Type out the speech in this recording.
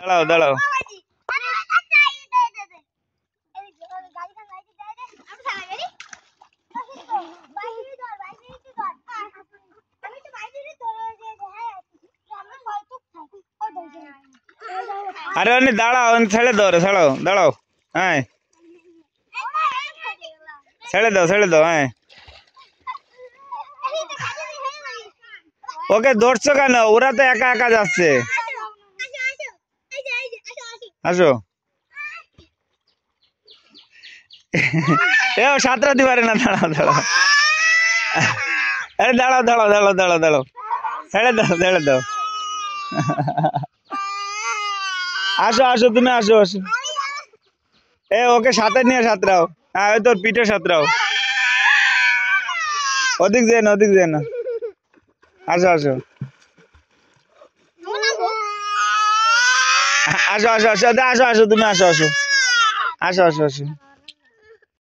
দাঁড়াও দাঁড়াও। আরে অনি দাঁড়াও, ছেড়ে দাও রে, ছাড়াও, দাঁড়াও। হ্যাঁ ছেড়ে দাও। হ্যাঁ ওকে ধরছো কেন? ওরা তো একা একা যাচ্ছে। আসো। এও সাঁতরাতে পারে না। দাঁড়াও দাঁড়াও। আরে দাঁড়াও দাঁড়াও দাঁড়াও দাঁড়াও দাঁড়াও। ছেড়ে দাও। আসো আসো, তুমি আসো আসো। ওকে সাথে নিয়ে সাঁতরাও। হ্যাঁ ওই তোর পিঠে সাঁতরাও। ওদিক যেয়ে না। আসো আসো আসো আসো আসো আসো আসো, তুমি আসো আসো আসো আসো আসো।